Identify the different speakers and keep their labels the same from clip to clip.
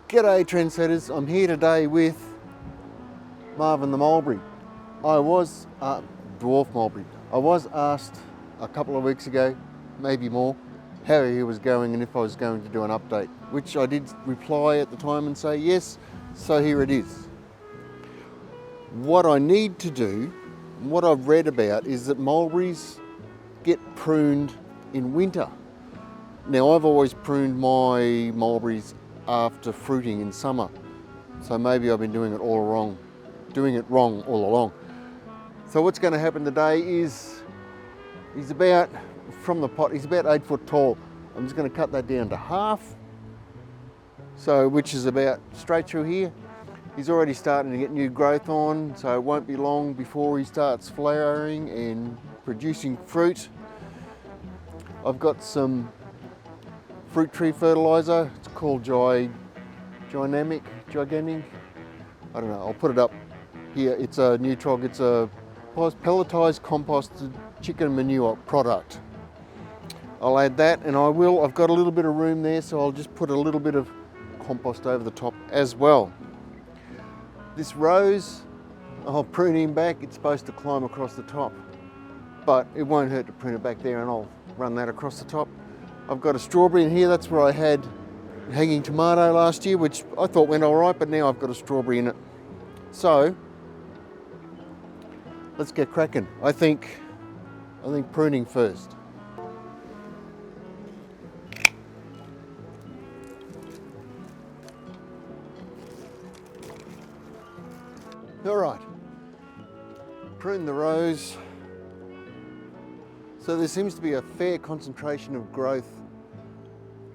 Speaker 1: G'day trendsetters, I'm here today with Marvin the Mulberry. Dwarf Mulberry. I was asked a couple of weeks ago, maybe more, how he was going and if I was going to do an update, which I did reply at the time and say yes, so here it is. What I need to do, what I've read about, is that mulberries get pruned in winter. Now I've always pruned my mulberries after fruiting in summer, so maybe I've been doing it wrong all along. So what's going to happen today is he's about, from the pot, he's about 8 foot tall. I'm just going to cut that down to half, so which is about straight through here. He's already starting to get new growth on, so it won't be long before he starts flowering and producing fruit. I've got some fruit tree fertilizer. It's called ℚ𝕃𝔼𝔸𝕊𝔼, I don't know, I'll put it up here. It's a ℚ𝕃𝕃, it's a pelletized composted chicken manure product. I'll add that, and I've got a little bit of room there, so I'll just put a little bit of compost over the top as well. This rose, I'll prune him back. It's supposed to climb across the top, but it won't hurt to prune it back there, and I'll run that across the top. I've got a strawberry in here. That's where I had hanging tomato last year, which I thought went all right, but now I've got a strawberry in it. So let's get cracking. I think pruning first. All right, prune the rose. So there seems to be a fair concentration of growth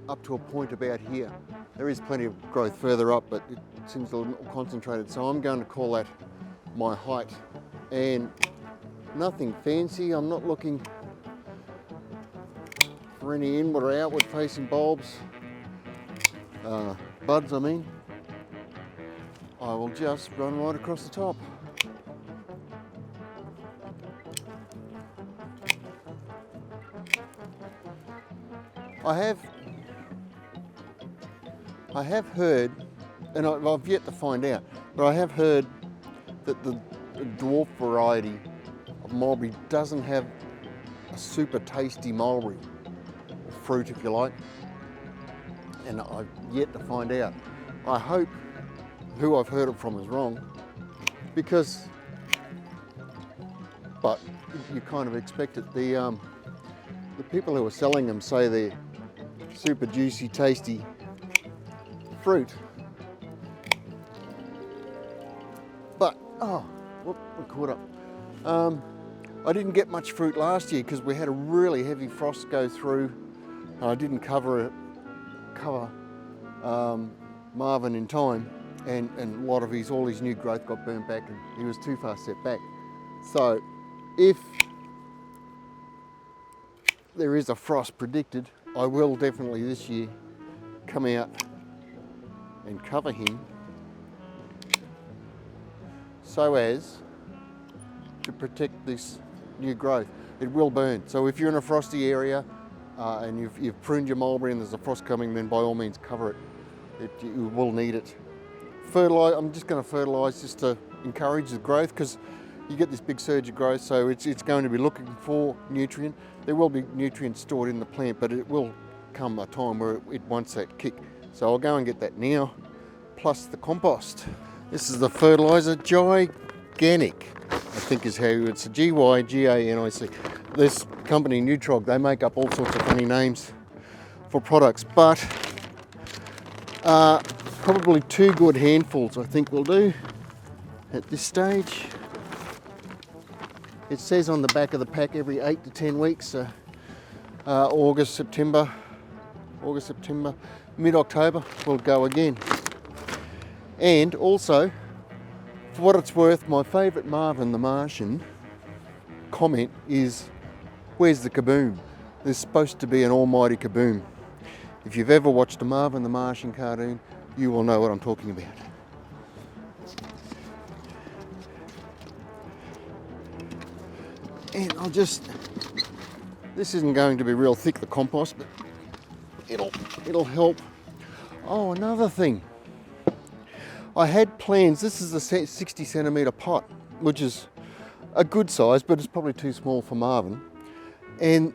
Speaker 1: up to a point about here. There is plenty of growth further up, but it seems a little more concentrated. So I'm going to call that my height. And nothing fancy. I'm not looking for any inward or outward facing bulbs. Buds, I mean. I will just run right across the top. I have heard, and I've yet to find out, but I have heard that the dwarf variety of mulberry doesn't have a super tasty mulberry, or fruit if you like, and I've yet to find out. I hope who I've heard it from is wrong, but you kind of expect it. The people who are selling them say they're super juicy, tasty fruit. But, whoop, I'm caught up. I didn't get much fruit last year because we had a really heavy frost go through. I didn't cover Marvin in time, and a lot of all his new growth got burnt back, and he was too far set back. So if there is a frost predicted, I will definitely this year come out and cover him so as to protect this new growth. It will burn. So if you're in a frosty area and you've pruned your mulberry and there's a frost coming, then by all means cover it. You will need it. Fertilise, I'm just going to fertilise just to encourage the growth, because you get this big surge of growth, so it's going to be looking for nutrient. There will be nutrients stored in the plant, but it will come a time where it wants that kick. So I'll go and get that now, plus the compost. This is the fertiliser, gigantic, I think is how it's GYGANIC. This company, ℚ𝕃𝕃, they make up all sorts of funny names for products, but probably 2 good handfuls I think will do at this stage. It says on the back of the pack every 8 to 10 weeks, August, September, mid-October we'll go again. And also, for what it's worth, my favourite Marvin the Martian comment is, where's the kaboom? There's supposed to be an almighty kaboom. If you've ever watched a Marvin the Martian cartoon, you will know what I'm talking about. And this isn't going to be real thick, the compost, but it'll help. Oh, another thing. I had plans, this is a 60 centimetre pot, which is a good size, but it's probably too small for Marvin. And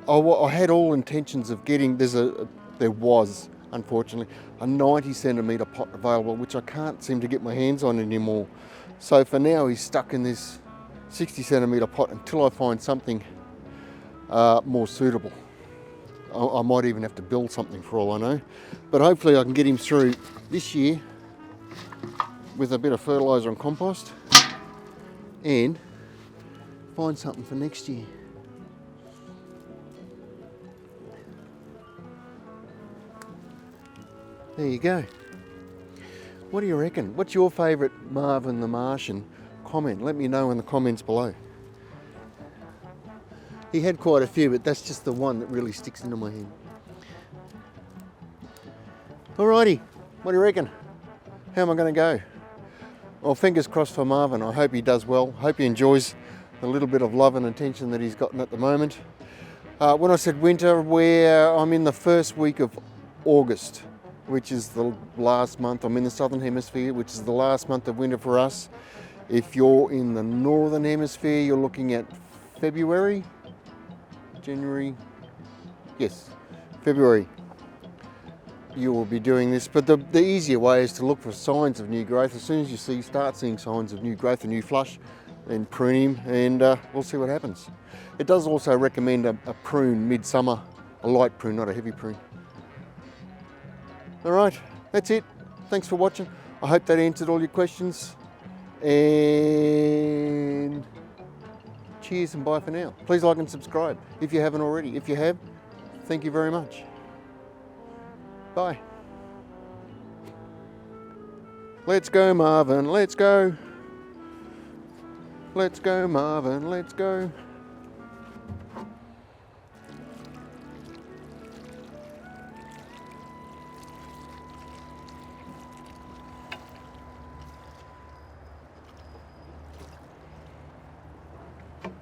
Speaker 1: I had all intentions of getting, there was, unfortunately, a 90 centimetre pot available, which I can't seem to get my hands on anymore. So for now, he's stuck in this 60 centimetre pot until I find something more suitable. I might even have to build something for all I know. But hopefully I can get him through this year with a bit of fertiliser and compost and find something for next year. There you go. What do you reckon? What's your favourite Marvin the Martian comment? Let me know in the comments below. He had quite a few, but that's just the one that really sticks into my head. Alrighty, what do you reckon? How am I going to go? Well, fingers crossed for Marvin. I hope he does well. Hope he enjoys the little bit of love and attention that he's gotten at the moment. When I said winter, I'm in the first week of August, which is the last month. I'm in the southern hemisphere, which is the last month of winter for us. If you're in the northern hemisphere, you're looking at February, January, yes, February. You will be doing this, but the easier way is to look for signs of new growth. As soon as you start seeing signs of new growth, a new flush, then prune him, and we'll see what happens. It does also recommend a prune midsummer, a light prune, not a heavy prune. All right, that's it. Thanks for watching. I hope that answered all your questions. And cheers and bye for now. Please like and subscribe if you haven't already. If you have, thank you very much. Bye. Let's go, Marvin. Let's go. Let's go, Marvin. Let's go.